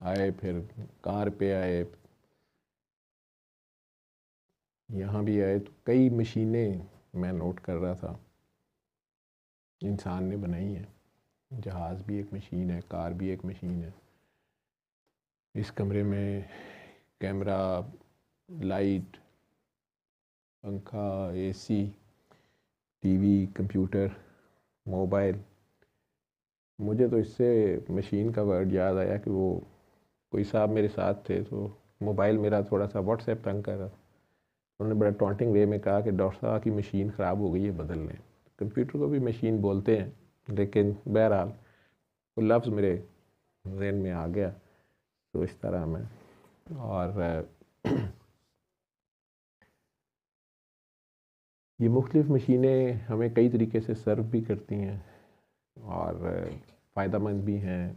آئے، پھر کار پہ آئے، یہاں بھی آئے، تو کئی مشینیں میں نوٹ کر رہا تھا انسان نے بنائی ہیں۔ جہاز بھی ایک مشین ہے، کار بھی ایک مشین ہے۔ اس کمرے میں کیمرہ، لائٹ، پنکھا، اے سی، ٹی وی، کمپیوٹر، موبائل۔ مجھے تو اس سے مشین کا ورڈ یاد آیا کہ وہ کوئی صاحب میرے ساتھ تھے، تو موبائل میرا تھوڑا سا واٹس ایپ تنگ کر رہا تھا، انہوں نے بڑا ٹونٹنگ وے میں کہا کہ ڈاکٹر صاحب کی مشین خراب ہو گئی ہے، بدل لیں۔ کمپیوٹر کو بھی مشین بولتے ہیں، لیکن بہرحال وہ لفظ میرے ذہن میں آ گیا، تو اس طرح میں اور یہ مختلف مشینیں ہمیں کئی طریقے سے سرو بھی کرتی ہیں اور فائدہ مند بھی ہیں،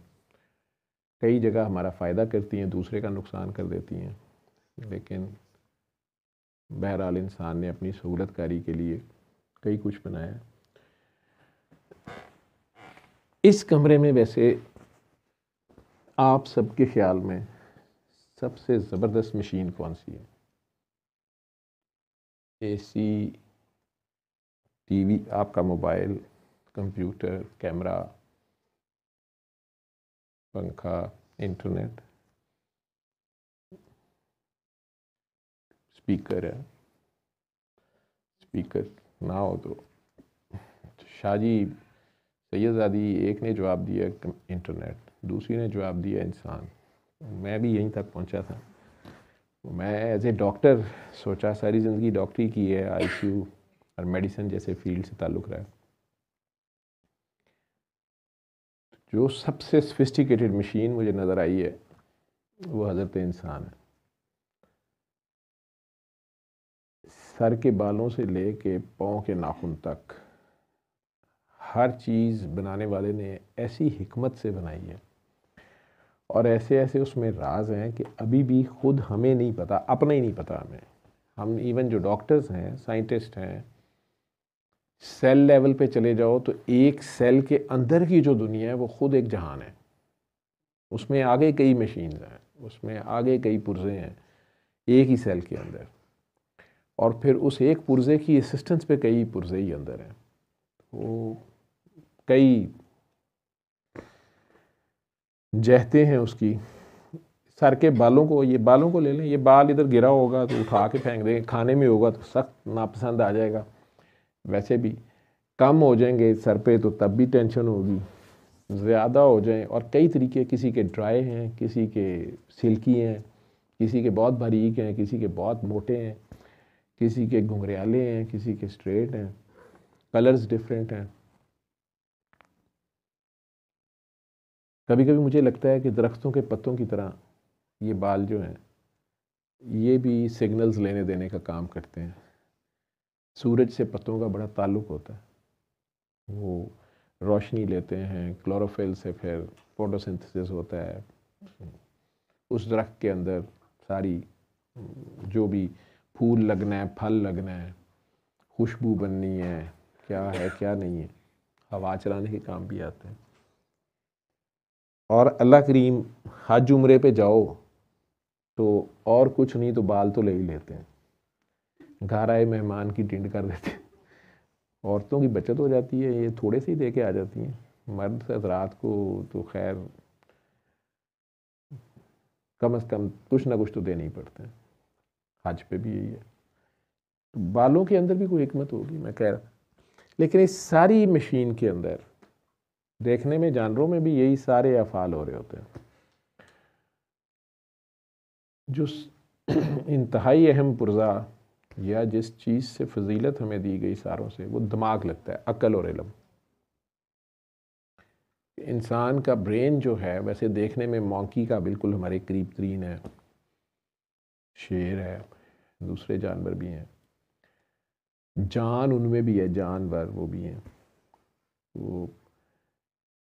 کئی جگہ ہمارا فائدہ کرتی ہیں، دوسرے کا نقصان کر دیتی ہیں، لیکن بہرحال انسان نے اپنی سہولت کاری کے لیے کئی کچھ بنایا۔ اس کمرے میں ویسے آپ سب کے خیال میں سب سے زبردست مشین کون سی ہے؟ اے سی، ٹی وی، آپ کا موبائل، کمپیوٹر، کیمرہ، پنکھا، انٹرنیٹ، اسپیکر ہے۔ اسپیکر نہ ہو تو شاہ جی سید زادی ایک نے جواب دیا انٹرنیٹ، دوسری نے جواب دیا انسان، میں بھی یہیں تک پہنچا تھا۔ میں ایز اے ڈاکٹر سوچا، ساری زندگی ڈاکٹری کی ہے، آئی سی یو اور میڈیسن جیسے فیلڈ سے تعلق رہا۔ جو سب سے سفسٹیکیٹڈ مشین مجھے نظر آئی ہے وہ حضرت انسان ہے۔ سر کے بالوں سے لے کے پاؤں کے ناخن تک ہر چیز بنانے والے نے ایسی حکمت سے بنائی ہے، اور ایسے ایسے اس میں راز ہیں کہ ابھی بھی خود ہمیں نہیں پتہ، اپنا ہی نہیں پتہ ہمیں۔ ہم ایون جو ڈاکٹرز ہیں، سائنٹسٹ ہیں، سیل لیول پہ چلے جاؤ تو ایک سیل کے اندر کی جو دنیا ہے وہ خود ایک جہان ہے، اس میں آگے کئی مشینز ہیں، اس میں آگے کئی پرزے ہیں ایک ہی سیل کے اندر، اور پھر اس ایک پرزے کی اسسٹنس پہ کئی پرزے ہی اندر ہیں۔ وہ کئی جہتیں ہیں اس کی۔ سر کے بالوں کو، یہ بالوں کو لے لیں، یہ بال ادھر گرا ہوگا تو اٹھا کے پھینک دیں، کھانے میں ہوگا تو سخت ناپسند آ جائے گا، ویسے بھی کم ہو جائیں گے سر پہ تو تب بھی ٹینشن ہوگی، زیادہ ہو جائیں، اور کئی طریقے، کسی کے ڈرائی ہیں، کسی کے سلکی ہیں، کسی کے بہت باریک ہیں، کسی کے بہت موٹے ہیں، کسی کے گھنگریالے ہیں، کسی کے اسٹریٹ ہیں، کلرز ڈفرینٹ ہیں۔ کبھی کبھی مجھے لگتا ہے کہ درختوں کے پتوں کی طرح یہ بال جو ہیں یہ بھی سگنلز لینے دینے کا کام کرتے ہیں۔ سورج سے پتوں کا بڑا تعلق ہوتا ہے، وہ روشنی لیتے ہیں، کلوروفل سے پھر فوٹوسنتھسس ہوتا ہے، اس درخت کے اندر ساری جو بھی پھول لگنا ہے، پھل لگنا ہے، خوشبو بننی ہے کیا نہیں ہے، ہوا چلانے کے کام بھی آتے ہیں۔ اور اللہ کریم حج عمرے پہ جاؤ تو اور کچھ نہیں تو بال تو لے ہی لیتے ہیں، گھر آئے مہمان کی ٹنڈ کر دیتے ہیں۔ عورتوں کی بچت ہو جاتی ہے، یہ تھوڑے سے ہی دے کے آ جاتی ہیں، مرد حضرات کو تو خیر کم از کم کچھ نہ کچھ تو دینے ہی پڑتے ہیں، حج پہ بھی یہی ہے۔ تو بالوں کے اندر بھی کوئی حکمت ہوگی میں کہہ رہا، لیکن اس ساری مشین کے اندر دیکھنے میں جانوروں میں بھی یہی سارے افعال ہو رہے ہوتے ہیں۔ جو انتہائی اہم پرزہ یا جس چیز سے فضیلت ہمیں دی گئی ساروں سے، وہ دماغ لگتا ہے، عقل اور علم۔ انسان کا برین جو ہے ویسے دیکھنے میں مونکی کا بالکل ہمارے قریب ترین ہے، شیر ہے، دوسرے جانور بھی ہیں، جان ان میں بھی ہے، جانور وہ بھی ہیں۔ وہ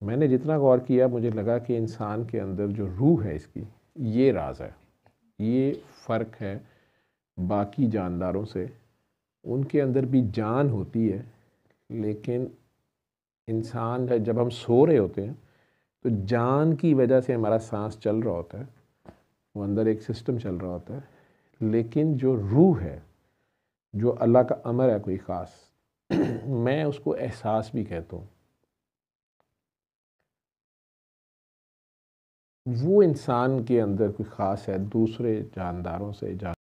میں نے جتنا غور کیا مجھے لگا کہ انسان کے اندر جو روح ہے اس کی، یہ راز ہے، یہ فرق ہے باقی جانداروں سے۔ ان کے اندر بھی جان ہوتی ہے، لیکن انسان جب ہم سو رہے ہوتے ہیں تو جان کی وجہ سے ہمارا سانس چل رہا ہوتا ہے، وہ اندر ایک سسٹم چل رہا ہوتا ہے، لیکن جو روح ہے، جو اللہ کا امر ہے کوئی خاص، میں اس کو احساس بھی کہتا ہوں، وہ انسان کے اندر کوئی خاص ہے دوسرے جانداروں سے